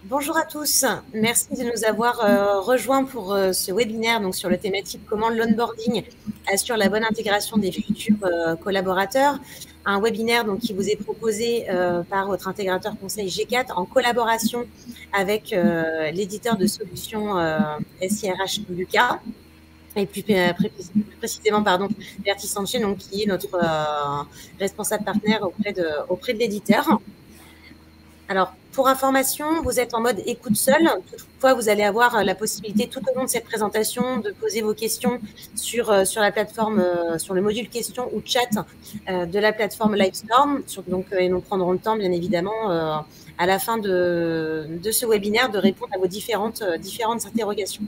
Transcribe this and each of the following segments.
Bonjour à tous, merci de nous avoir rejoints pour ce webinaire donc, sur la thématique comment l'onboarding assure la bonne intégration des futurs collaborateurs. Un webinaire donc, qui vous est proposé par votre intégrateur conseil G4 en collaboration avec l'éditeur de solutions SIRH Lucas et plus précisément Bertie Sanchez, donc, qui est notre responsable partenaire auprès de l'éditeur. Alors, pour information, vous êtes en mode écoute seul. Toutefois, vous allez avoir la possibilité tout au long de cette présentation de poser vos questions sur la plateforme, sur le module questions ou chat de la plateforme Livestorm. Et nous prendrons le temps, bien évidemment, à la fin de ce webinaire, de répondre à vos différentes interrogations.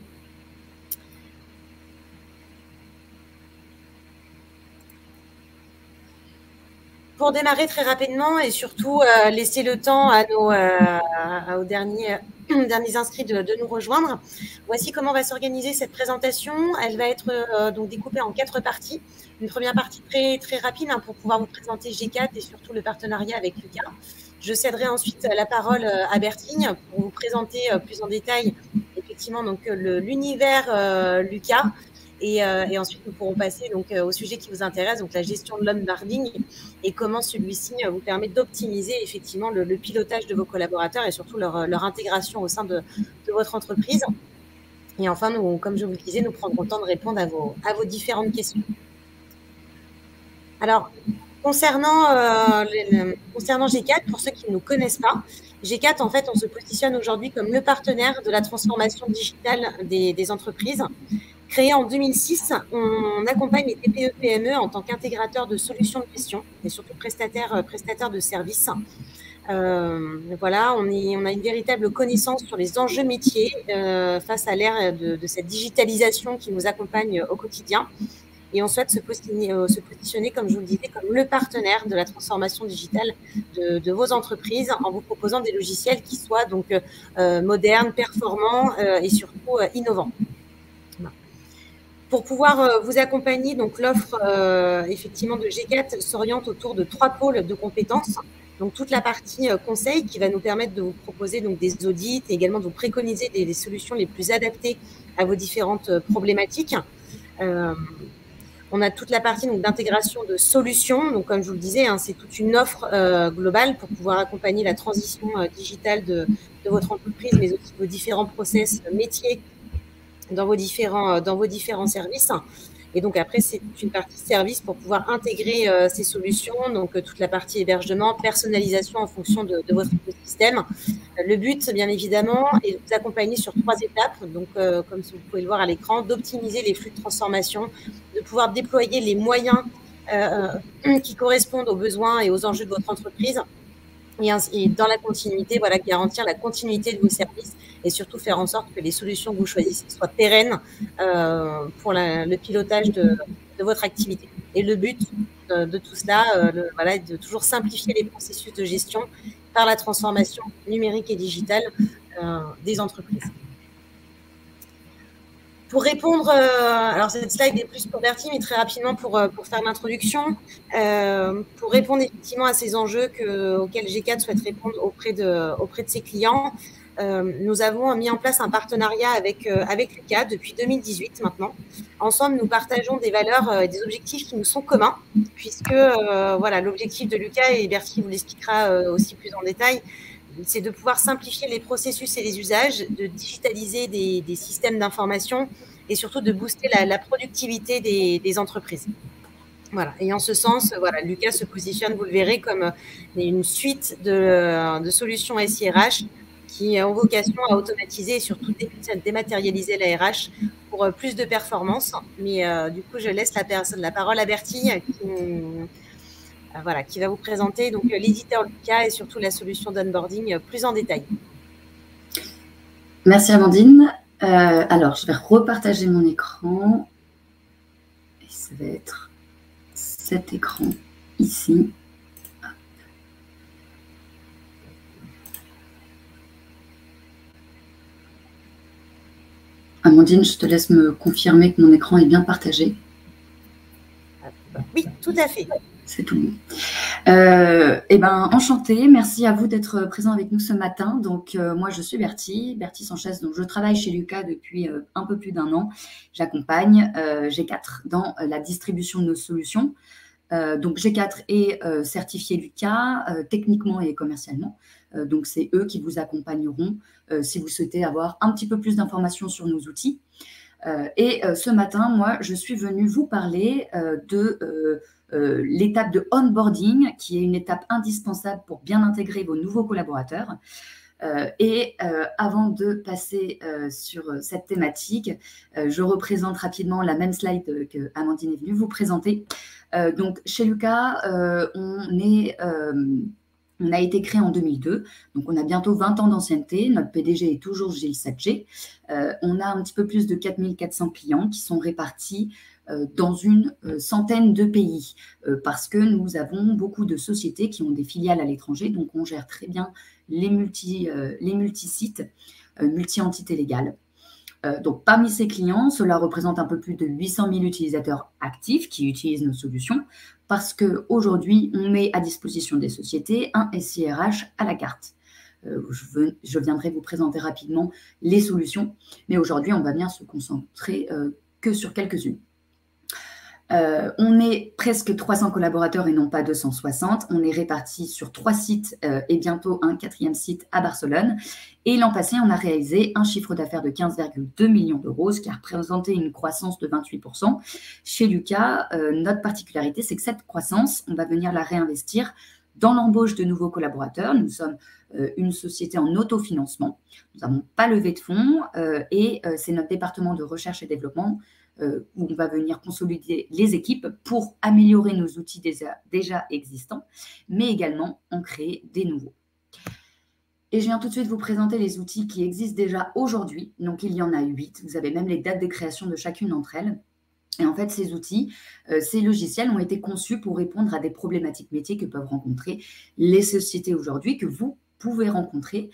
Pour démarrer très rapidement et surtout laisser le temps aux derniers inscrits de nous rejoindre, voici comment va s'organiser cette présentation. Elle va être donc découpée en 4 parties. Une première partie très, très rapide pour pouvoir vous présenter G4 et surtout le partenariat avec Lucas. Je céderai ensuite la parole à Bertine pour vous présenter plus en détail effectivement l'univers Lucas. Et ensuite, nous pourrons passer au sujet qui vous intéresse, donc la gestion de l'onboarding et comment celui-ci vous permet d'optimiser effectivement le pilotage de vos collaborateurs et surtout leur intégration au sein de votre entreprise. Et enfin, comme je vous le disais, nous prendrons le temps de répondre à vos différentes questions. Alors, concernant G4, pour ceux qui ne nous connaissent pas, G4, en fait, on se positionne aujourd'hui comme le partenaire de la transformation digitale des entreprises. Créé en 2006, on accompagne les TPE-PME en tant qu'intégrateur de solutions de gestion et surtout prestataire de services. Voilà, on a une véritable connaissance sur les enjeux métiers face à l'ère de cette digitalisation qui nous accompagne au quotidien. Et on souhaite se positionner, comme je vous le disais, comme le partenaire de la transformation digitale de vos entreprises en vous proposant des logiciels qui soient donc modernes, performants et surtout innovants. Pour pouvoir vous accompagner, donc l'offre effectivement de G4 s'oriente autour de 3 pôles de compétences. Donc toute la partie conseil qui va nous permettre de vous proposer donc des audits et également de vous préconiser des solutions les plus adaptées à vos différentes problématiques. On a toute la partie d'intégration de solutions. Donc comme je vous le disais, c'est toute une offre globale pour pouvoir accompagner la transition digitale de votre entreprise, mais aussi vos différents process métiers dans vos différents services. Et donc après, c'est une partie service pour pouvoir intégrer ces solutions, donc toute la partie hébergement, personnalisation en fonction de votre écosystème. Le but, bien évidemment, est de vous accompagner sur 3 étapes, donc comme vous pouvez le voir à l'écran, d'optimiser les flux de transformation, de pouvoir déployer les moyens qui correspondent aux besoins et aux enjeux de votre entreprise, et dans la continuité, voilà, garantir la continuité de vos services et surtout faire en sorte que les solutions que vous choisissez soient pérennes pour le pilotage de votre activité. Et le but de tout cela, voilà, est de toujours simplifier les processus de gestion par la transformation numérique et digitale des entreprises. Pour répondre, alors cette slide est plus pour Bertie, mais très rapidement pour faire l'introduction, pour répondre effectivement à ces enjeux auxquels G4 souhaite répondre auprès de ses clients, nous avons mis en place un partenariat avec Lucas depuis 2018 maintenant. Ensemble, nous partageons des valeurs et des objectifs qui nous sont communs, puisque voilà, l'objectif de Lucas, et Bertie vous l'expliquera aussi plus en détail, c'est de pouvoir simplifier les processus et les usages, de digitaliser des systèmes d'information et surtout de booster la productivité des entreprises. Voilà. Et en ce sens, voilà, Lucas se positionne, vous le verrez, comme une suite de solutions SIRH qui ont vocation à automatiser et surtout dématérialiser la RH pour plus de performance. Mais du coup, je laisse la parole à Bertie qui va vous présenter donc l'éditeur Lucas et surtout la solution d'onboarding plus en détail. Merci Amandine. Alors, je vais repartager mon écran. Et ça va être cet écran ici. Amandine, je te laisse me confirmer que mon écran est bien partagé. Oui, tout à fait. C'est tout bon. Eh ben, enchantée, merci à vous d'être présent avec nous ce matin. Donc, moi, je suis Bertie Sanchez. Donc, je travaille chez Lucas depuis un peu plus d'un an. J'accompagne G4 dans la distribution de nos solutions. Donc, G4 est certifié Lucas techniquement et commercialement. Donc, c'est eux qui vous accompagneront si vous souhaitez avoir un petit peu plus d'informations sur nos outils. Et ce matin, moi, je suis venue vous parler de l'étape de onboarding, qui est une étape indispensable pour bien intégrer vos nouveaux collaborateurs. Et avant de passer sur cette thématique, je représente rapidement la même slide que Amandine est venue vous présenter. Donc, chez Lucas, on a été créé en 2002, donc on a bientôt 20 ans d'ancienneté. Notre PDG est toujours Gilles Sadger. On a un petit peu plus de 4400 clients qui sont répartis dans une centaine de pays parce que nous avons beaucoup de sociétés qui ont des filiales à l'étranger, donc on gère très bien les multisites, multi-entités légales. Donc, parmi ces clients, cela représente un peu plus de 800 000 utilisateurs actifs qui utilisent nos solutions parce qu'aujourd'hui, on met à disposition des sociétés un SIRH à la carte. Je viendrai vous présenter rapidement les solutions, mais aujourd'hui, on va bien se concentrer que sur quelques-unes. On est presque 300 collaborateurs et non pas 260. On est répartis sur 3 sites et bientôt un 4e site à Barcelone. Et l'an passé, on a réalisé un chiffre d'affaires de 15,2 millions d'euros, ce qui a représenté une croissance de 28%. Chez Lucas, notre particularité, c'est que cette croissance, on va venir la réinvestir dans l'embauche de nouveaux collaborateurs. Nous sommes une société en autofinancement. Nous n'avons pas levé de fonds et c'est notre département de recherche et développement où on va venir consolider les équipes pour améliorer nos outils déjà existants, mais également en créer des nouveaux. Et je viens tout de suite vous présenter les outils qui existent déjà aujourd'hui. Donc, il y en a 8. Vous avez même les dates de création de chacune d'entre elles. Et en fait, ces outils, ces logiciels ont été conçus pour répondre à des problématiques métiers que peuvent rencontrer les sociétés aujourd'hui, que vous pouvez rencontrer.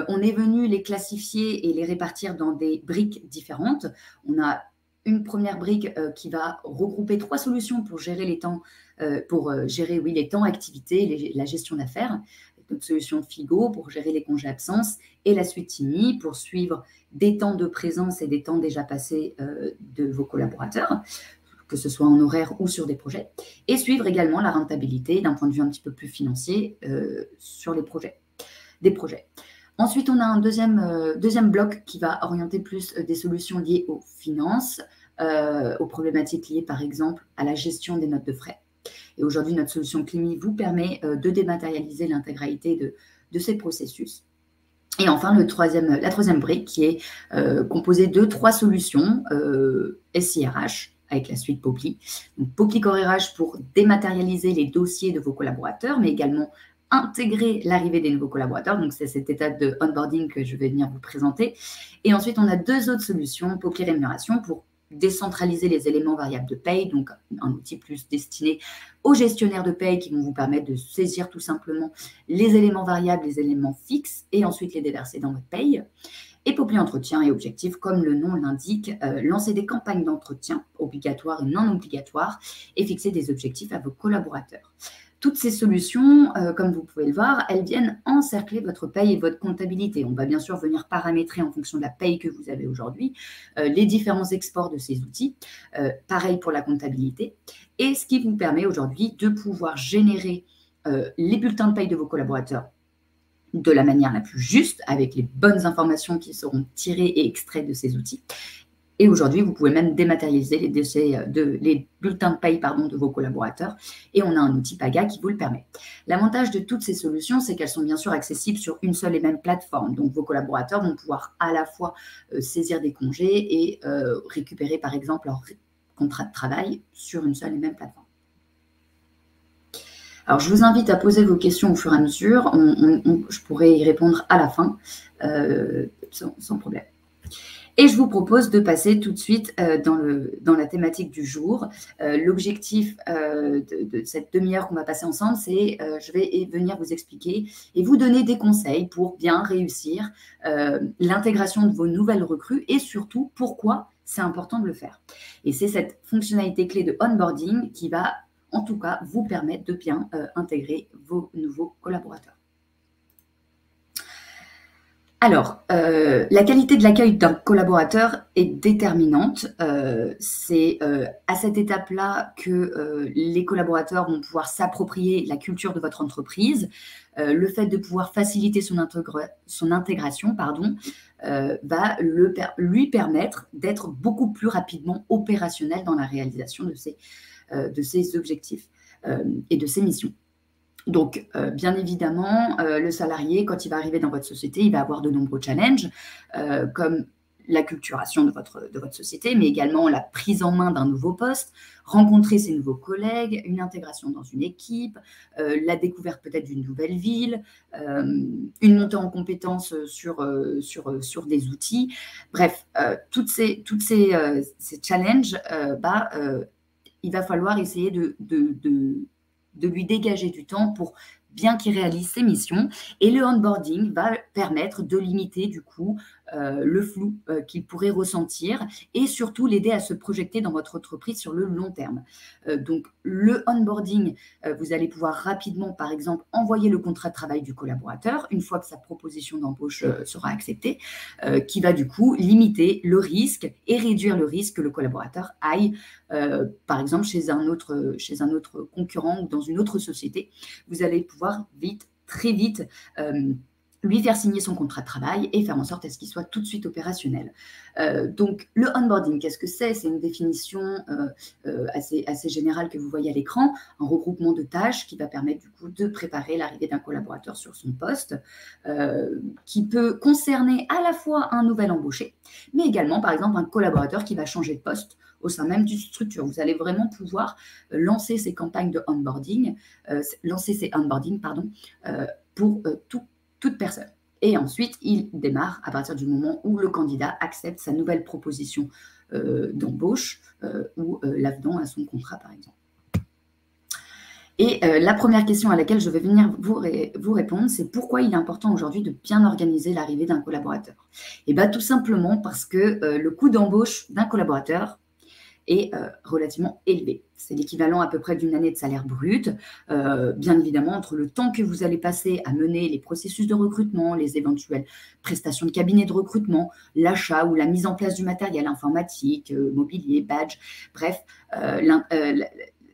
On est venu les classifier et les répartir dans des briques différentes. On a une première brique qui va regrouper 3 solutions pour gérer les temps, les temps, activités, la gestion d'affaires. Notre solution Figo pour gérer les congés absences et la suite Timi pour suivre des temps de présence et des temps déjà passés de vos collaborateurs, que ce soit en horaire ou sur des projets, et suivre également la rentabilité d'un point de vue un petit peu plus financier sur des projets. Ensuite, on a un deuxième bloc qui va orienter plus des solutions liées aux finances, aux problématiques liées par exemple à la gestion des notes de frais. Et aujourd'hui, notre solution Climi vous permet de dématérialiser l'intégralité de ces processus. Et enfin, la troisième brique qui est composée de 3 solutions SIRH avec la suite Popli. Donc, Popli Core RH pour dématérialiser les dossiers de vos collaborateurs, mais également intégrer l'arrivée des nouveaux collaborateurs. Donc, c'est cette étape de onboarding que je vais venir vous présenter. Et ensuite, on a 2 autres solutions, Popli Rémunération pour décentraliser les éléments variables de paye, donc un outil plus destiné aux gestionnaires de paye qui vont vous permettre de saisir tout simplement les éléments variables, les éléments fixes et ensuite les déverser dans votre paye. Et Popli Entretien et Objectif, comme le nom l'indique, lancer des campagnes d'entretien obligatoires et non obligatoires et fixer des objectifs à vos collaborateurs. Toutes ces solutions, comme vous pouvez le voir, elles viennent encercler votre paye et votre comptabilité. On va bien sûr venir paramétrer en fonction de la paye que vous avez aujourd'hui les différents exports de ces outils. Pareil pour la comptabilité. Et ce qui vous permet aujourd'hui de pouvoir générer les bulletins de paye de vos collaborateurs de la manière la plus juste, avec les bonnes informations qui seront tirées et extraites de ces outils. Et aujourd'hui, vous pouvez même dématérialiser les bulletins de paye de vos collaborateurs. Et on a un outil Paga qui vous le permet. L'avantage de toutes ces solutions, c'est qu'elles sont bien sûr accessibles sur une seule et même plateforme. Donc, vos collaborateurs vont pouvoir à la fois saisir des congés et récupérer, par exemple, leur contrat de travail sur une seule et même plateforme. Alors, je vous invite à poser vos questions au fur et à mesure. Je pourrai y répondre à la fin, sans problème. Et je vous propose de passer tout de suite dans la thématique du jour. L'objectif de cette demi-heure qu'on va passer ensemble, c'est je vais venir vous expliquer et vous donner des conseils pour bien réussir l'intégration de vos nouvelles recrues et surtout pourquoi c'est important de le faire. Et c'est cette fonctionnalité clé de onboarding qui va en tout cas, vous permettre de bien intégrer vos nouveaux collaborateurs. Alors, la qualité de l'accueil d'un collaborateur est déterminante. C'est à cette étape-là que les collaborateurs vont pouvoir s'approprier la culture de votre entreprise. Le fait de pouvoir faciliter son intégration, va lui permettre d'être beaucoup plus rapidement opérationnel dans la réalisation de ses objectifs et de ses missions. Donc, bien évidemment, le salarié, quand il va arriver dans votre société, il va avoir de nombreux challenges, comme l'acculturation de votre société, mais également la prise en main d'un nouveau poste, rencontrer ses nouveaux collègues, une intégration dans une équipe, la découverte peut-être d'une nouvelle ville, une montée en compétences sur des outils. Bref, toutes ces challenges, il va falloir essayer de lui dégager du temps pour bien qu'il réalise ses missions. Et le onboarding va permettre de limiter du coup le flou qu'il pourrait ressentir et surtout l'aider à se projeter dans votre entreprise sur le long terme. Donc le onboarding, vous allez pouvoir rapidement, par exemple, envoyer le contrat de travail du collaborateur une fois que sa proposition d'embauche sera acceptée, qui va du coup limiter le risque et réduire le risque que le collaborateur aille, par exemple, chez un autre concurrent ou dans une autre société. Vous allez pouvoir très vite, lui faire signer son contrat de travail et faire en sorte à ce qu'il soit tout de suite opérationnel. Donc, le onboarding, qu'est-ce que c'est? C'est une définition assez générale que vous voyez à l'écran, un regroupement de tâches qui va permettre du coup de préparer l'arrivée d'un collaborateur sur son poste, qui peut concerner à la fois un nouvel embauché, mais également, par exemple, un collaborateur qui va changer de poste au sein même d'une structure. Vous allez vraiment pouvoir lancer ces campagnes de onboarding, pour toute personne. Et ensuite, il démarre à partir du moment où le candidat accepte sa nouvelle proposition d'embauche ou l'avenant à son contrat, par exemple. Et la première question à laquelle je vais venir vous répondre, c'est pourquoi il est important aujourd'hui de bien organiser l'arrivée d'un collaborateur. Et bien tout simplement parce que le coût d'embauche d'un collaborateur est relativement élevé. C'est l'équivalent à peu près d'une année de salaire brut. Bien évidemment, entre le temps que vous allez passer à mener les processus de recrutement, les éventuelles prestations de cabinet de recrutement, l'achat ou la mise en place du matériel informatique, mobilier, badge, bref,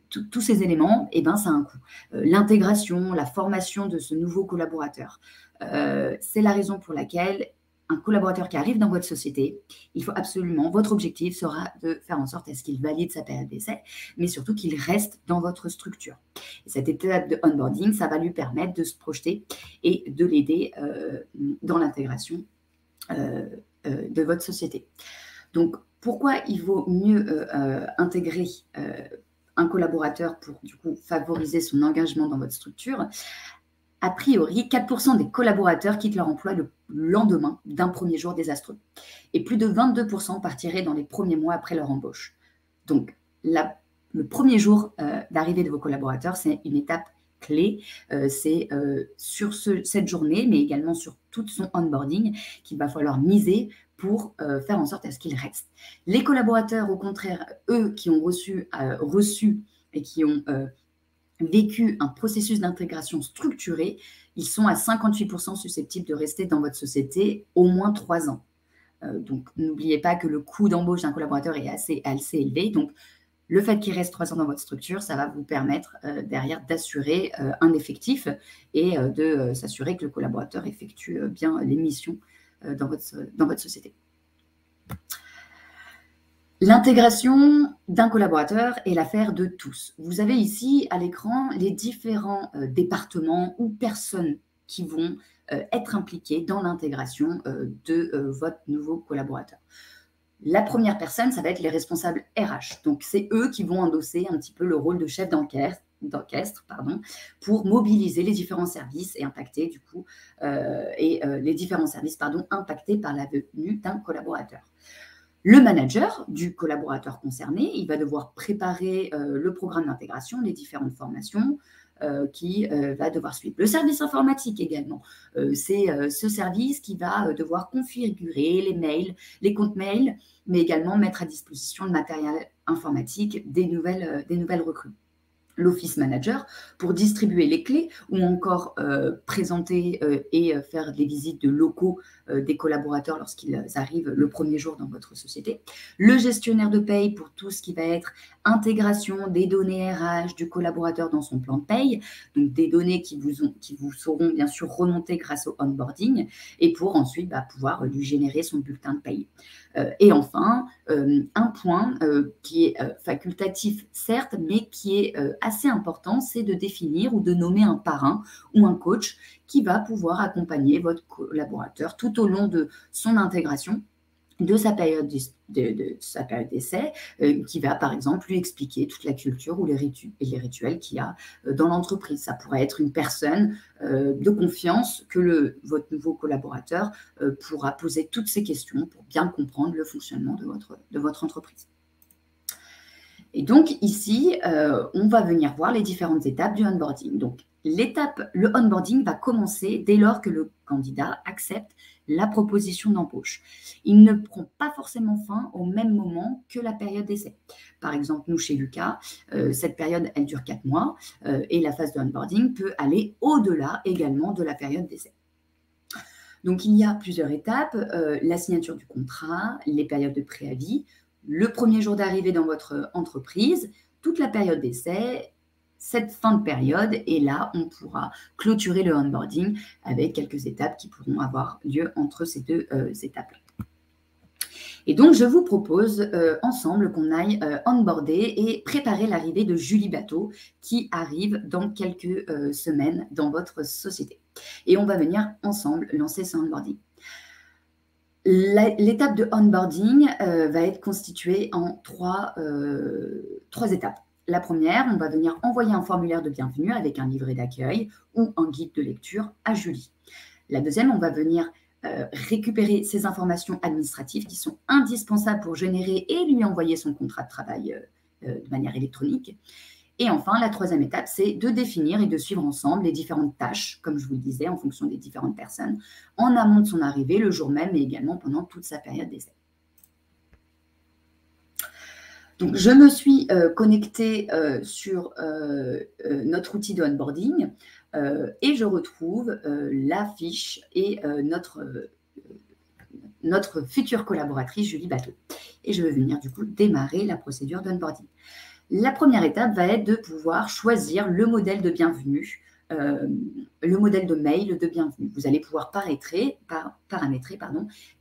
tous ces éléments, ça a un coût. L'intégration, la formation de ce nouveau collaborateur. C'est la raison pour laquelle un collaborateur qui arrive dans votre société, il faut absolument, votre objectif sera de faire en sorte à ce qu'il valide sa période d'essai, mais surtout qu'il reste dans votre structure. Et cette étape de onboarding, ça va lui permettre de se projeter et de l'aider dans l'intégration de votre société. Donc, pourquoi il vaut mieux intégrer un collaborateur pour du coup favoriser son engagement dans votre structure? A priori, 4% des collaborateurs quittent leur emploi le lendemain d'un premier jour désastreux. Et plus de 22% partiraient dans les premiers mois après leur embauche. Donc, le premier jour d'arrivée de vos collaborateurs, c'est une étape clé. C'est sur cette journée, mais également sur tout son onboarding, qu'il va falloir miser pour faire en sorte à ce qu'il reste. Les collaborateurs, au contraire, eux qui ont reçu et qui ont vécu un processus d'intégration structuré, ils sont à 58% susceptibles de rester dans votre société au moins 3 ans. Donc, n'oubliez pas que le coût d'embauche d'un collaborateur est assez élevé. Donc, le fait qu'il reste 3 ans dans votre structure, ça va vous permettre derrière d'assurer un effectif et de s'assurer que le collaborateur effectue bien les missions dans votre société. L'intégration d'un collaborateur est l'affaire de tous. Vous avez ici à l'écran les différents départements ou personnes qui vont être impliquées dans l'intégration de votre nouveau collaborateur. La première personne, ça va être les responsables RH. Donc, c'est eux qui vont endosser un petit peu le rôle de chef d'orchestre, pour mobiliser les différents services et impacter du coup les différents services impactés par la venue d'un collaborateur. Le manager du collaborateur concerné, il va devoir préparer le programme d'intégration, les différentes formations qui va devoir suivre. Le service informatique également, c'est ce service qui va devoir configurer les mails, les comptes mails, mais également mettre à disposition le matériel informatique des nouvelles recrues. l'Office Manager pour distribuer les clés ou encore présenter et faire des visites de locaux des collaborateurs lorsqu'ils arrivent le premier jour dans votre société. Le gestionnaire de paye pour tout ce qui va être intégration des données RH du collaborateur dans son plan de paye, donc des données qui vous seront bien sûr remontées grâce au onboarding et pour ensuite pouvoir lui générer son bulletin de paye. Et enfin, un point qui est facultatif, certes, mais qui est assez important, c'est de définir ou de nommer un parrain ou un coach qui va pouvoir accompagner votre collaborateur tout au long de son intégration, de sa période d'essai, qui va par exemple lui expliquer toute la culture ou les rituels qu'il y a dans l'entreprise. Ça pourrait être une personne de confiance que votre nouveau collaborateur pourra poser toutes ces questions pour bien comprendre le fonctionnement de votre entreprise. Et donc ici, on va venir voir les différentes étapes du onboarding. Donc le onboarding va commencer dès lors que le candidat accepte la proposition d'embauche. Il ne prend pas forcément fin au même moment que la période d'essai. Par exemple, nous, chez Lucas, cette période, elle dure 4 mois et la phase de onboarding peut aller au-delà également de la période d'essai. Donc, il y a plusieurs étapes, la signature du contrat, les périodes de préavis, le premier jour d'arrivée dans votre entreprise, toute la période d'essai, cette fin de période, et là, on pourra clôturer le onboarding avec quelques étapes qui pourront avoir lieu entre ces deux étapes. Et donc, je vous propose ensemble qu'on aille onboarder et préparer l'arrivée de Julie Bateau qui arrive dans quelques semaines dans votre société. Et on va venir ensemble lancer ce onboarding. L'étape de onboarding va être constituée en trois étapes. La première, on va venir envoyer un formulaire de bienvenue avec un livret d'accueil ou un guide de lecture à Julie. La deuxième, on va venir récupérer ces informations administratives qui sont indispensables pour générer et lui envoyer son contrat de travail de manière électronique. Et enfin, la troisième étape, c'est de définir et de suivre ensemble les différentes tâches, comme je vous le disais, en fonction des différentes personnes, en amont de son arrivée, le jour même, mais également pendant toute sa période d'essai. Donc, je me suis connectée sur notre outil de onboarding et je retrouve la fiche et notre future collaboratrice, Julie Bateau. Et je vais venir du coup démarrer la procédure d'onboarding. La première étape va être de pouvoir choisir le modèle de bienvenue, le modèle de mail de bienvenue. Vous allez pouvoir paramétrer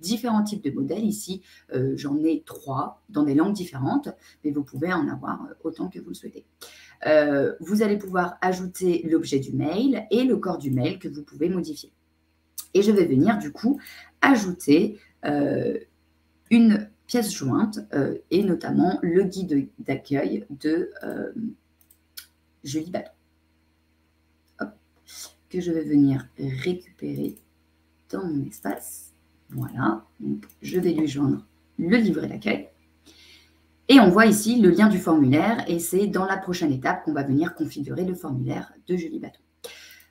différents types de modèles. Ici, j'en ai 3 dans des langues différentes, mais vous pouvez en avoir autant que vous le souhaitez. Vous allez pouvoir ajouter l'objet du mail et le corps du mail que vous pouvez modifier. Et je vais venir du coup ajouter une pièce jointe et notamment le guide d'accueil de Julie Bateau. Que je vais venir récupérer dans mon espace. Voilà, donc je vais lui joindre le livret d'accueil. Et on voit ici le lien du formulaire et c'est dans la prochaine étape qu'on va venir configurer le formulaire de Julie Bateau.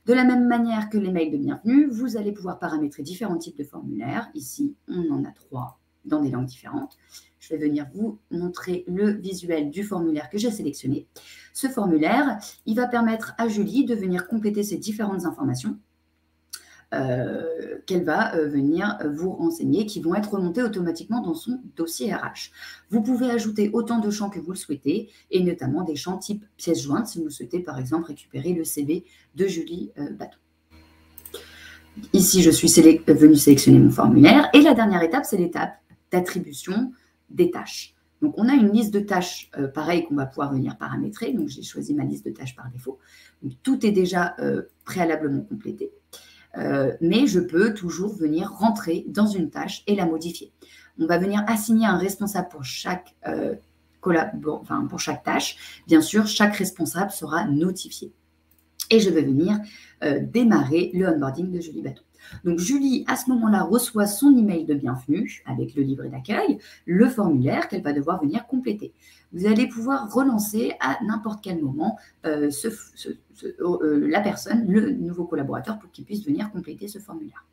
De la même manière que les mails de bienvenue, vous allez pouvoir paramétrer différents types de formulaires. Ici, on en a 3 dans des langues différentes. Je vais venir vous montrer le visuel du formulaire que j'ai sélectionné. Ce formulaire, il va permettre à Julie de venir compléter ces différentes informations qu'elle va venir vous renseigner, qui vont être remontées automatiquement dans son dossier RH. Vous pouvez ajouter autant de champs que vous le souhaitez, et notamment des champs type pièce jointe, si vous souhaitez par exemple récupérer le CV de Julie Bateau. Ici, je suis venue sélectionner mon formulaire, et la dernière étape, c'est l'étape d'attribution des tâches. Donc, on a une liste de tâches pareil qu'on va pouvoir venir paramétrer. Donc, j'ai choisi ma liste de tâches par défaut. Donc, tout est déjà préalablement complété. Mais je peux toujours venir rentrer dans une tâche et la modifier. On va venir assigner un responsable pour chaque tâche. Bien sûr, chaque responsable sera notifié. Et je vais venir démarrer le onboarding de Julie Bateau. Donc, Julie, à ce moment-là, reçoit son email de bienvenue avec le livret d'accueil, le formulaire qu'elle va devoir venir compléter. Vous allez pouvoir relancer à n'importe quel moment la personne, le nouveau collaborateur, pour qu'il puisse venir compléter ce formulaire.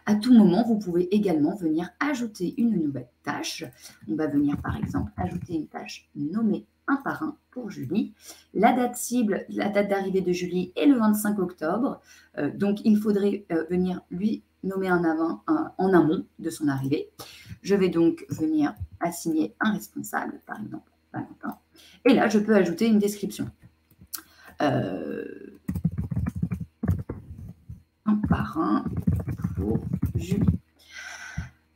À tout moment, vous pouvez également venir ajouter une nouvelle tâche. On va venir, par exemple, ajouter une tâche nommée un par un pour Julie. La date cible, la date d'arrivée de Julie est le 25 octobre. Donc, il faudrait venir lui nommer en amont de son arrivée. Je vais donc venir assigner un responsable, par exemple, Valentin. Et là, je peux ajouter une description. Un par un pour Julie.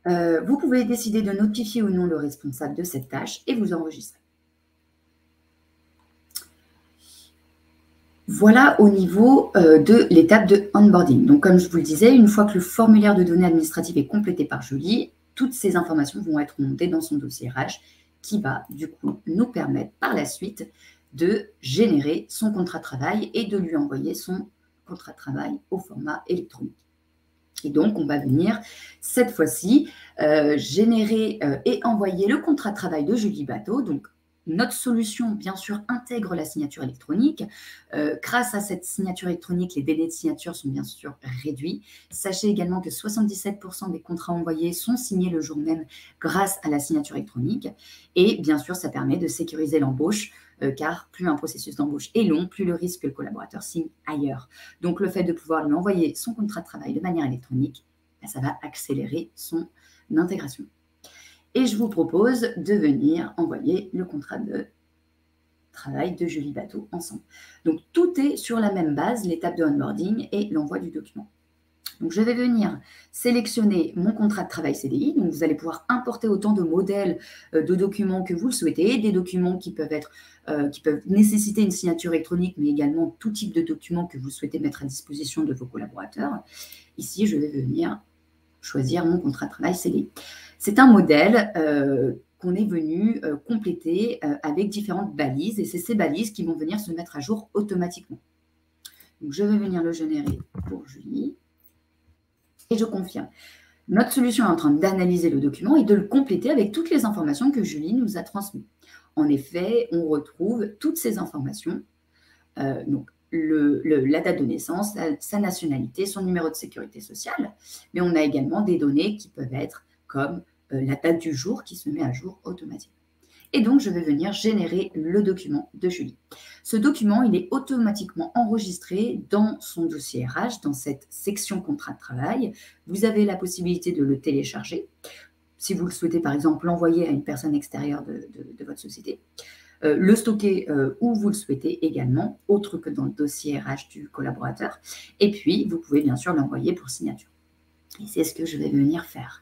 Vous pouvez décider de notifier ou non le responsable de cette tâche et vous enregistrez. Voilà au niveau de l'étape de onboarding. Donc, comme je vous le disais, une fois que le formulaire de données administratives est complété par Julie, toutes ces informations vont être montées dans son dossier RH qui va du coup nous permettre par la suite de générer son contrat de travail et de lui envoyer son contrat de travail au format électronique. Et donc, on va venir cette fois-ci générer et envoyer le contrat de travail de Julie Bateau. Donc, notre solution, bien sûr, intègre la signature électronique. Grâce à cette signature électronique, les délais de signature sont bien sûr réduits. Sachez également que 77% des contrats envoyés sont signés le jour même grâce à la signature électronique. Et bien sûr, ça permet de sécuriser l'embauche, car plus un processus d'embauche est long, plus le risque que le collaborateur signe ailleurs. Donc, le fait de pouvoir lui envoyer son contrat de travail de manière électronique, ça va accélérer son intégration. Et je vous propose de venir envoyer le contrat de travail de Julie Bateau ensemble. Donc, tout est sur la même base, l'étape de onboarding et l'envoi du document. Donc, je vais venir sélectionner mon contrat de travail CDI. Donc, vous allez pouvoir importer autant de modèles de documents que vous le souhaitez, des documents qui peuvent nécessiter une signature électronique, mais également tout type de documents que vous souhaitez mettre à disposition de vos collaborateurs. Ici, je vais venir choisir mon contrat de travail CDI. C'est un modèle qu'on est venu compléter avec différentes balises et c'est ces balises qui vont venir se mettre à jour automatiquement. Donc, je vais venir le générer pour Julie et je confirme. Notre solution est en train d'analyser le document et de le compléter avec toutes les informations que Julie nous a transmises. En effet, on retrouve toutes ces informations, donc la date de naissance, sa nationalité, son numéro de sécurité sociale, mais on a également des données qui peuvent être comme la date du jour qui se met à jour automatiquement. Et donc, je vais venir générer le document de Julie. Ce document, il est automatiquement enregistré dans son dossier RH, dans cette section contrat de travail. Vous avez la possibilité de le télécharger. Si vous le souhaitez, par exemple, l'envoyer à une personne extérieure de votre société. Le stocker où vous le souhaitez également, autre que dans le dossier RH du collaborateur. Et puis, vous pouvez bien sûr l'envoyer pour signature. Et c'est ce que je vais venir faire.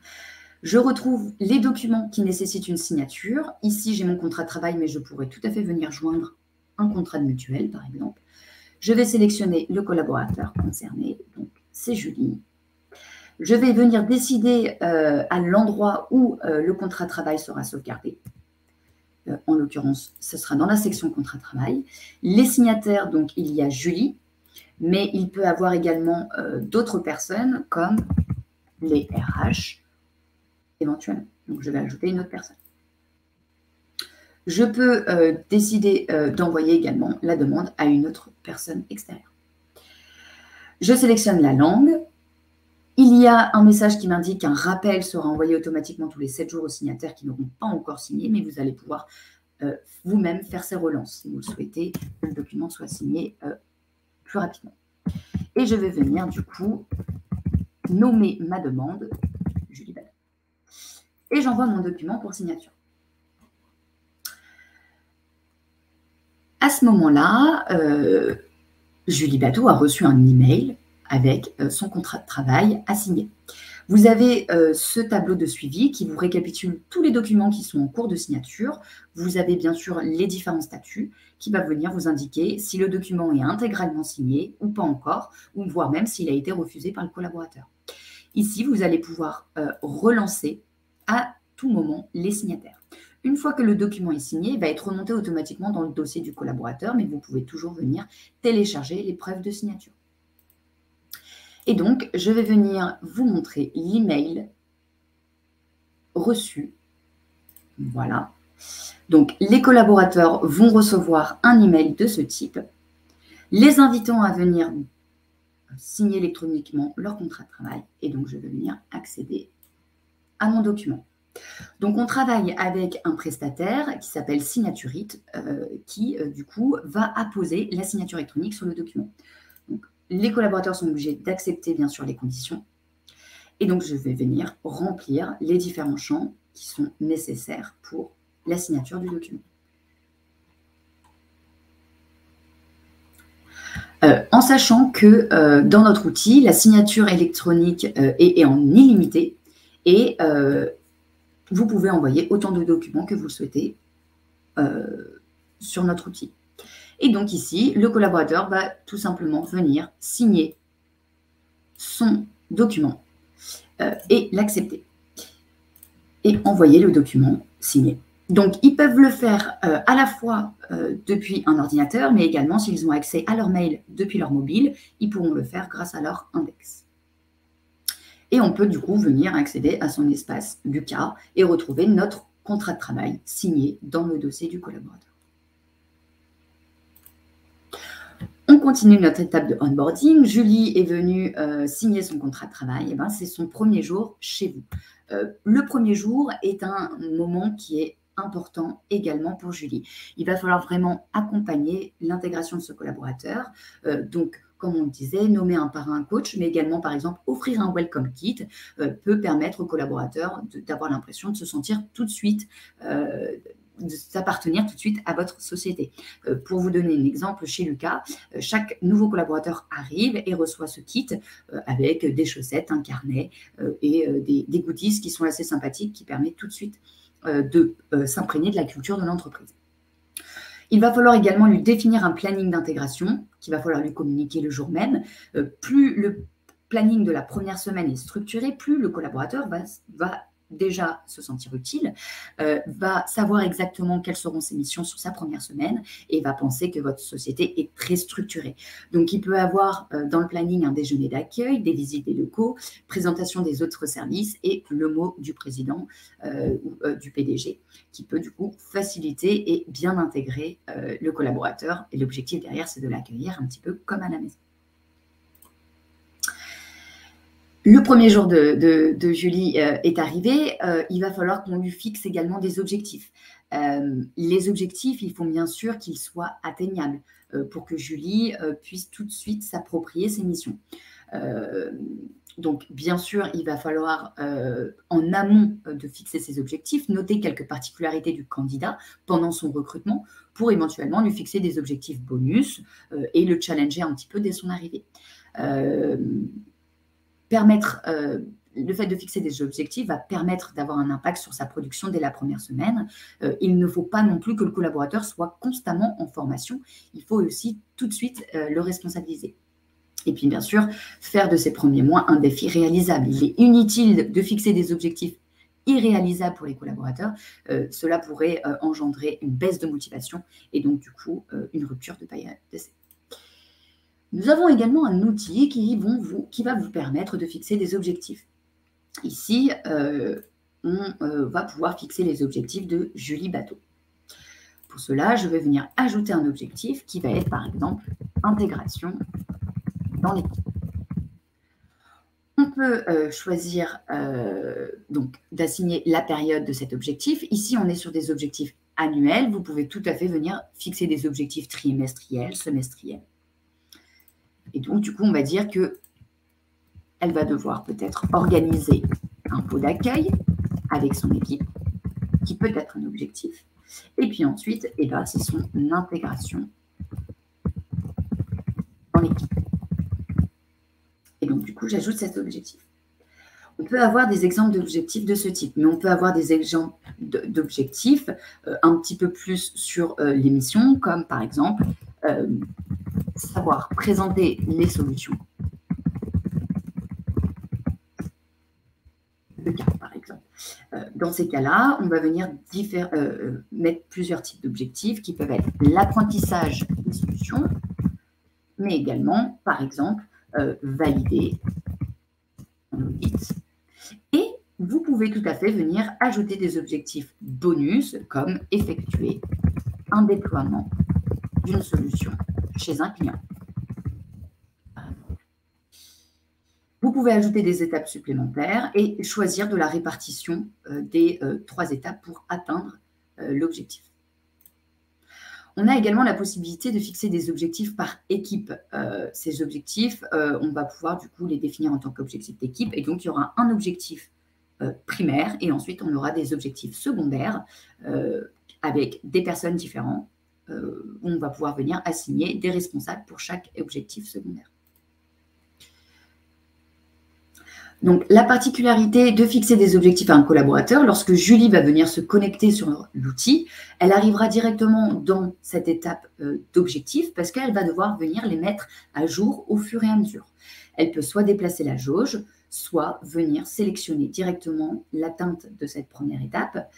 Je retrouve les documents qui nécessitent une signature. Ici, j'ai mon contrat de travail, mais je pourrais tout à fait venir joindre un contrat de mutuelle, par exemple. Je vais sélectionner le collaborateur concerné, donc c'est Julie. Je vais venir décider à l'endroit où le contrat de travail sera sauvegardé. En l'occurrence, ce sera dans la section contrat de travail. Les signataires, donc il y a Julie, mais il peut y avoir également d'autres personnes comme les RH, éventuellement. Donc, je vais ajouter une autre personne. Je peux décider d'envoyer également la demande à une autre personne extérieure. Je sélectionne la langue. Il y a un message qui m'indique qu'un rappel sera envoyé automatiquement tous les 7 jours aux signataires qui n'auront pas encore signé, mais vous allez pouvoir vous-même faire ces relances si vous le souhaitez, que le document soit signé plus rapidement. Et je vais venir du coup nommer ma demande, Julie Bateau. Et j'envoie mon document pour signature. À ce moment-là, Julie Bateau a reçu un email avec son contrat de travail à signer. Vous avez ce tableau de suivi qui vous récapitule tous les documents qui sont en cours de signature. Vous avez bien sûr les différents statuts qui va venir vous indiquer si le document est intégralement signé ou pas encore, ou voire même s'il a été refusé par le collaborateur. Ici, vous allez pouvoir relancer à tout moment les signataires. Une fois que le document est signé, il va être remonté automatiquement dans le dossier du collaborateur, mais vous pouvez toujours venir télécharger les preuves de signature. Et donc, je vais venir vous montrer l'email reçu. Voilà. Donc, les collaborateurs vont recevoir un email de ce type, les invitant à venir signer électroniquement leur contrat de travail. Et donc, je vais venir accéder à mon document. Donc, on travaille avec un prestataire qui s'appelle Signaturite, qui, du coup, va apposer la signature électronique sur le document. Donc, les collaborateurs sont obligés d'accepter, bien sûr, les conditions. Et donc, je vais venir remplir les différents champs qui sont nécessaires pour la signature du document. En sachant que dans notre outil, la signature électronique est en illimité et vous pouvez envoyer autant de documents que vous le souhaitez sur notre outil. Et donc ici, le collaborateur va tout simplement venir signer son document et l'accepter. Et envoyer le document signé. Donc, ils peuvent le faire à la fois depuis un ordinateur, mais également s'ils ont accès à leur mail depuis leur mobile, ils pourront le faire grâce à leur index. Et on peut du coup venir accéder à son espace Lucas et retrouver notre contrat de travail signé dans le dossier du collaborateur. On continue notre étape de onboarding. Julie est venue signer son contrat de travail. Et ben, c'est son premier jour chez vous. Le premier jour est un moment qui est important également pour Julie. Il va falloir vraiment accompagner l'intégration de ce collaborateur. Donc, comme on le disait, nommer un parrain coach, mais également, par exemple, offrir un welcome kit peut permettre aux collaborateurs d'avoir l'impression de se sentir tout de suite de s'appartenir tout de suite à votre société. Pour vous donner un exemple, chez Lucas, chaque nouveau collaborateur arrive et reçoit ce kit avec des chaussettes, un carnet et des goodies qui sont assez sympathiques, qui permettent tout de suite de s'imprégner de la culture de l'entreprise. Il va falloir également lui définir un planning d'intégration qu'il va falloir lui communiquer le jour même. Plus le planning de la première semaine est structuré, plus le collaborateur va déjà se sentir utile, va savoir exactement quelles seront ses missions sur sa première semaine et va penser que votre société est très structurée. Donc, il peut avoir dans le planning un déjeuner d'accueil, des visites des locaux, présentation des autres services et le mot du président ou du PDG qui peut du coup faciliter et bien intégrer le collaborateur. Et l'objectif derrière, c'est de l'accueillir un petit peu comme à la maison. Le premier jour de Julie est arrivé, il va falloir qu'on lui fixe également des objectifs. Les objectifs, il faut bien sûr qu'ils soient atteignables pour que Julie puisse tout de suite s'approprier ses missions. Donc, bien sûr, il va falloir, en amont de fixer ses objectifs, noter quelques particularités du candidat pendant son recrutement pour éventuellement lui fixer des objectifs bonus et le challenger un petit peu dès son arrivée. Le fait de fixer des objectifs va permettre d'avoir un impact sur sa production dès la première semaine. Il ne faut pas non plus que le collaborateur soit constamment en formation. Il faut aussi tout de suite le responsabiliser. Et puis, bien sûr, faire de ces premiers mois un défi réalisable. Il est inutile de fixer des objectifs irréalisables pour les collaborateurs. Cela pourrait engendrer une baisse de motivation et donc, du coup, une rupture de période d'essai. Nous avons également un outil qui va vous permettre de fixer des objectifs. Ici, on va pouvoir fixer les objectifs de Julie Bateau. Pour cela, je vais venir ajouter un objectif qui va être, par exemple, intégration dans l'équipe. On peut choisir donc d'assigner la période de cet objectif. Ici, on est sur des objectifs annuels. Vous pouvez tout à fait venir fixer des objectifs trimestriels, semestriels. Et donc, du coup, on va dire qu'elle va devoir peut-être organiser un pot d'accueil avec son équipe, qui peut être un objectif. Et puis ensuite, c'est son intégration dans l'équipe. Et donc, du coup, j'ajoute cet objectif. On peut avoir des exemples d'objectifs de ce type, mais on peut avoir des exemples d'objectifs un petit peu plus sur les missions, comme par exemple savoir présenter les solutions. Le cas, par exemple. Dans ces cas-là, on va venir mettre plusieurs types d'objectifs qui peuvent être l'apprentissage des solutions, mais également, par exemple, valider un audit. Et vous pouvez tout à fait venir ajouter des objectifs bonus comme effectuer un déploiement d'une solution chez un client. Vous pouvez ajouter des étapes supplémentaires et choisir de la répartition des 3 étapes pour atteindre l'objectif. On a également la possibilité de fixer des objectifs par équipe. Ces objectifs, on va pouvoir du coup les définir en tant qu'objectifs d'équipe. Et donc, il y aura un objectif primaire et ensuite, on aura des objectifs secondaires avec des personnes différentes où on va pouvoir venir assigner des responsables pour chaque objectif secondaire. Donc, la particularité de fixer des objectifs à un collaborateur, lorsque Julie va venir se connecter sur l'outil, elle arrivera directement dans cette étape d'objectif parce qu'elle va devoir venir les mettre à jour au fur et à mesure. Elle peut soit déplacer la jauge, soit venir sélectionner directement l'atteinte de cette première étape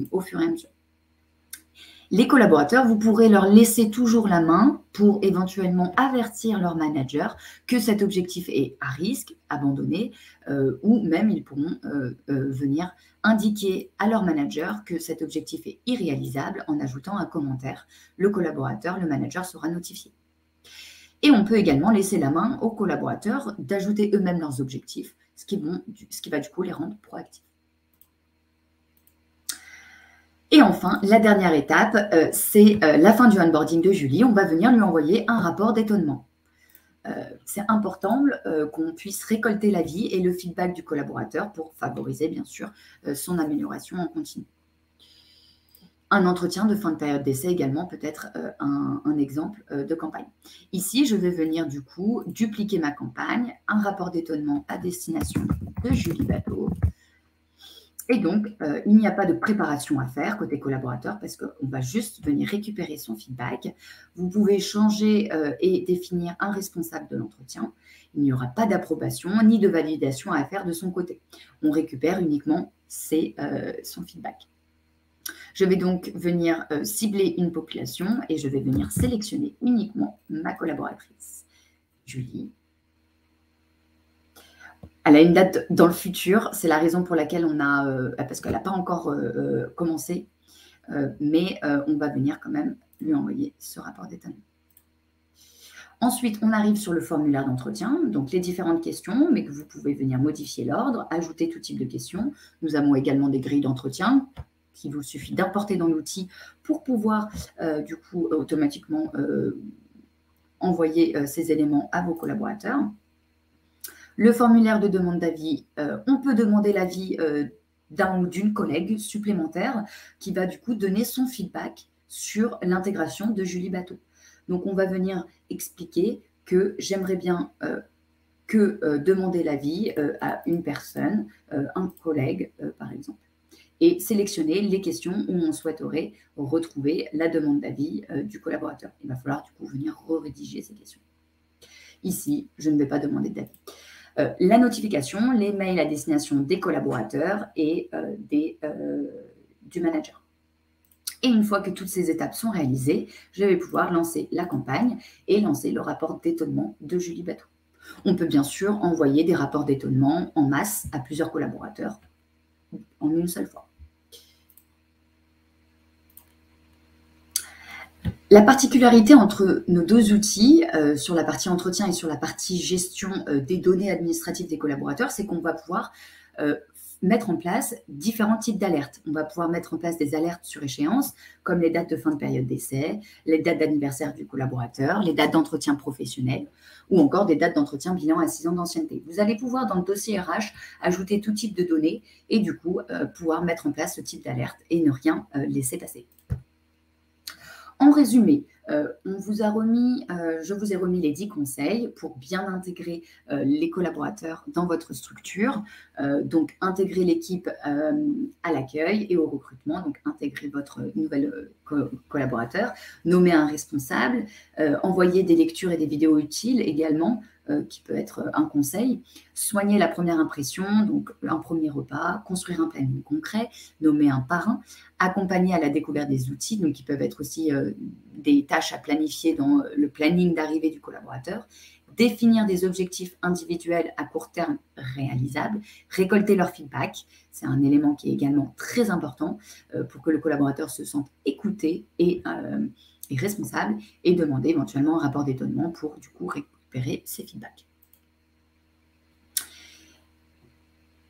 au fur et à mesure. Les collaborateurs, vous pourrez leur laisser toujours la main pour éventuellement avertir leur manager que cet objectif est à risque, abandonné, ou même ils pourront venir indiquer à leur manager que cet objectif est irréalisable en ajoutant un commentaire. Le collaborateur, le manager sera notifié. Et on peut également laisser la main aux collaborateurs d'ajouter eux-mêmes leurs objectifs, ce qui va du coup les rendre proactifs. Et enfin, la dernière étape, c'est la fin du onboarding de Julie. On va venir lui envoyer un rapport d'étonnement. C'est important qu'on puisse récolter l'avis et le feedback du collaborateur pour favoriser, bien sûr, son amélioration en continu. Un entretien de fin de période d'essai également peut être un exemple de campagne. Ici, je vais venir du coup dupliquer ma campagne, un rapport d'étonnement à destination de Julie Bateau. Et donc, il n'y a pas de préparation à faire côté collaborateur parce qu'on va juste venir récupérer son feedback. Vous pouvez changer et définir un responsable de l'entretien. Il n'y aura pas d'approbation ni de validation à faire de son côté. On récupère uniquement son feedback. Je vais donc venir cibler une population et je vais venir sélectionner uniquement ma collaboratrice, Julie. Elle a une date dans le futur, c'est la raison pour laquelle on a, parce qu'elle n'a pas encore commencé, mais on va venir quand même lui envoyer ce rapport d'étonnement. Ensuite, on arrive sur le formulaire d'entretien, donc les différentes questions, mais que vous pouvez venir modifier l'ordre, ajouter tout type de questions. Nous avons également des grilles d'entretien qu'il vous suffit d'importer dans l'outil pour pouvoir du coup automatiquement envoyer ces éléments à vos collaborateurs. Le formulaire de demande d'avis, on peut demander l'avis d'un ou d'une collègue supplémentaire qui va du coup donner son feedback sur l'intégration de Julie Bateau. Donc, on va venir expliquer que j'aimerais bien demander l'avis à une personne, un collègue par exemple, et sélectionner les questions où on souhaiterait retrouver la demande d'avis du collaborateur. Il va falloir du coup venir rédiger ces questions. Ici, je ne vais pas demander d'avis. La notification, les mails à destination des collaborateurs et du manager. Et une fois que toutes ces étapes sont réalisées, je vais pouvoir lancer la campagne et lancer le rapport d'étonnement de Julie Bateau. On peut bien sûr envoyer des rapports d'étonnement en masse à plusieurs collaborateurs en une seule fois. La particularité entre nos deux outils, sur la partie entretien et sur la partie gestion des données administratives des collaborateurs, c'est qu'on va pouvoir mettre en place différents types d'alertes. On va pouvoir mettre en place des alertes sur échéance, comme les dates de fin de période d'essai, les dates d'anniversaire du collaborateur, les dates d'entretien professionnel, ou encore des dates d'entretien bilan à 6 ans d'ancienneté. Vous allez pouvoir, dans le dossier RH, ajouter tout type de données et du coup, pouvoir mettre en place ce type d'alerte et ne rien laisser passer. En résumé, je vous ai remis les 10 conseils pour bien intégrer les collaborateurs dans votre structure. Donc, intégrer l'équipe à l'accueil et au recrutement, donc intégrer votre nouvel collaborateur, nommer un responsable, envoyer des lectures et des vidéos utiles également, qui peut être un conseil, soigner la première impression, donc un premier repas, construire un planning concret, nommer un parrain, accompagner à la découverte des outils, donc qui peuvent être aussi des tâches à planifier dans le planning d'arrivée du collaborateur, définir des objectifs individuels à court terme réalisables, récolter leur feedback, c'est un élément qui est également très important pour que le collaborateur se sente écouté et responsable, et demander éventuellement un rapport d'étonnement pour du coup récupérer ses feedbacks.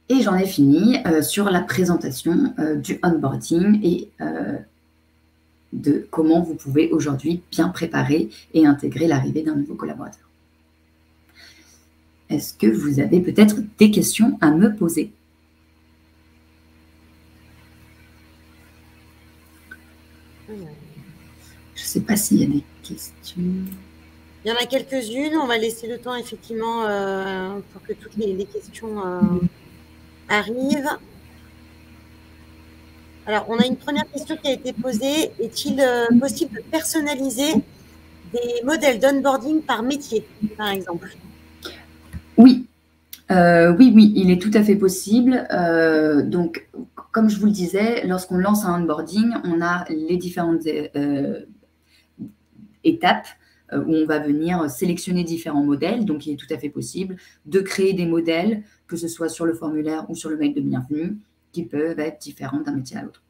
Et j'en ai fini sur la présentation du onboarding et de comment vous pouvez aujourd'hui bien préparer et intégrer l'arrivée d'un nouveau collaborateur. Est-ce que vous avez peut-être des questions à me poser? Je ne sais pas s'il y a des questions. Il y en a quelques-unes. On va laisser le temps, effectivement, pour que toutes les questions arrivent. Alors, on a une première question qui a été posée. Est-il possible de personnaliser des modèles d'onboarding par métier, par exemple? Oui. Oui, il est tout à fait possible. Donc, comme je vous le disais, lorsqu'on lance un onboarding, on a les différentes étapes où on va venir sélectionner différents modèles. Donc, il est tout à fait possible de créer des modèles, que ce soit sur le formulaire ou sur le mail de bienvenue, qui peuvent être différents d'un métier à l'autre.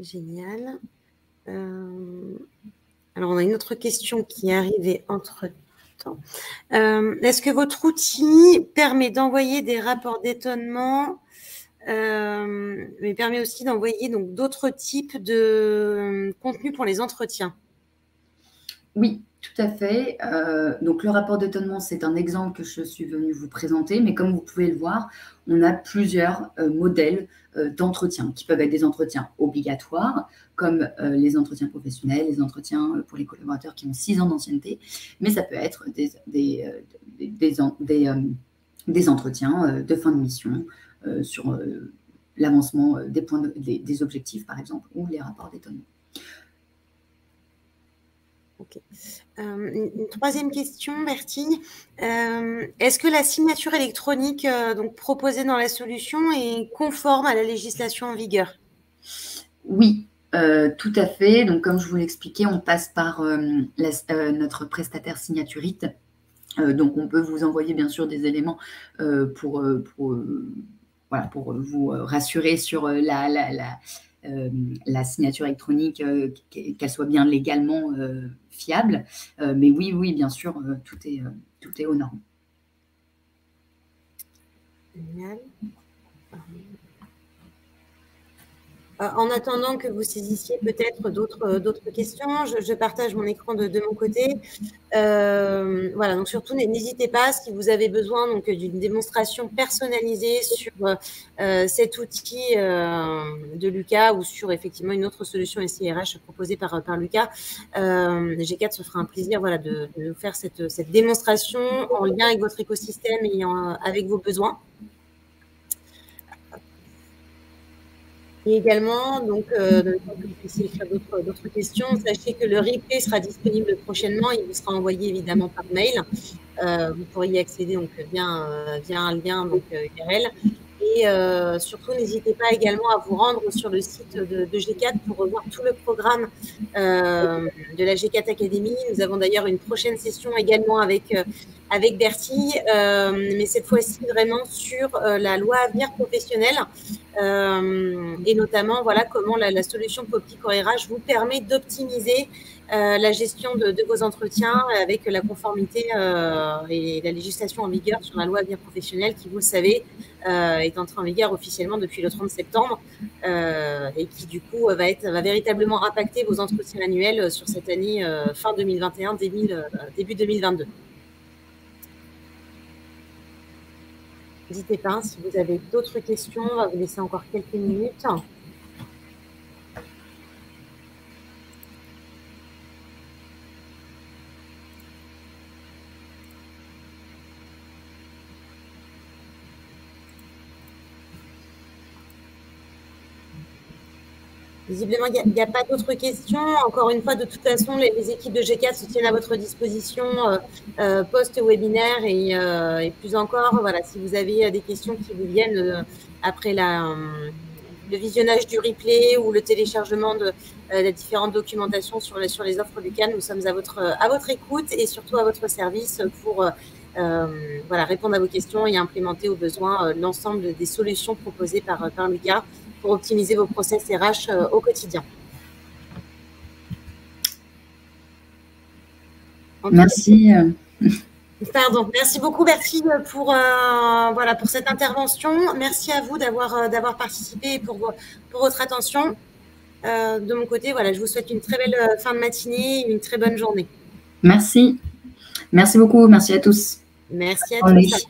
Génial. Alors, on a une autre question qui est arrivée entre-temps. Est-ce que votre outil permet d'envoyer des rapports d'étonnement, mais permet aussi d'envoyer donc d'autres types de contenu pour les entretiens? Oui, tout à fait. Donc, le rapport d'étonnement, c'est un exemple que je suis venue vous présenter, mais comme vous pouvez le voir, on a plusieurs modèles d'entretien qui peuvent être des entretiens obligatoires, comme les entretiens professionnels, les entretiens pour les collaborateurs qui ont 6 ans d'ancienneté, mais ça peut être des entretiens de fin de mission sur l'avancement des objectifs, par exemple, ou les rapports d'étonnement. Ok. Une troisième question, Bertille. Est-ce que la signature électronique donc proposée dans la solution est conforme à la législation en vigueur? Oui, tout à fait. Donc, comme je vous l'expliquais, on passe par notre prestataire Signaturite. Donc, on peut vous envoyer bien sûr des éléments pour vous rassurer sur la signature électronique, qu'elle soit bien légalement fiable. Mais oui, bien sûr, tout est aux normes. Génial. En attendant que vous saisissiez peut-être d'autres questions, je partage mon écran de mon côté. Voilà, donc surtout, n'hésitez pas, si vous avez besoin d'une démonstration personnalisée sur cet outil de Lucas ou sur effectivement une autre solution SIRH proposée par Lucas, G4 se fera un plaisir de vous faire cette démonstration en lien avec votre écosystème et avec vos besoins. Et également, donc, que vous puissiez écrire d'autres questions, sachez que le replay sera disponible prochainement. Il vous sera envoyé évidemment par mail. Vous pourriez y accéder donc, via un lien URL. Et surtout, n'hésitez pas également à vous rendre sur le site de G4 pour revoir tout le programme de la G4 Academy. Nous avons d'ailleurs une prochaine session également avec Bertille, mais cette fois-ci vraiment sur la loi Avenir professionnel et notamment comment la solution Poptic RH vous permet d'optimiser la gestion de vos entretiens avec la conformité et la législation en vigueur sur la loi Avenir professionnel qui, vous le savez, est entrée en vigueur officiellement depuis le 30 septembre et qui, du coup, va véritablement impacter vos entretiens annuels sur cette année fin 2021, début 2022. N'hésitez pas, si vous avez d'autres questions, on va vous laisser encore quelques minutes. Visiblement, il n'y a pas d'autres questions. Encore une fois, de toute façon, les équipes de G4 se tiennent à votre disposition post-webinaire et plus encore, voilà, si vous avez des questions qui vous viennent après le visionnage du replay ou le téléchargement de la différente documentation sur les offres Lucas, nous sommes à votre écoute et surtout à votre service pour répondre à vos questions et implémenter au besoin l'ensemble des solutions proposées par Lucas pour optimiser vos process RH au quotidien. Merci. Pardon. Merci beaucoup, Bertie, pour cette intervention. Merci à vous d'avoir participé et pour votre attention. De mon côté, voilà, je vous souhaite une très belle fin de matinée, une très bonne journée. Merci. Merci beaucoup. Merci à tous. Merci à tous.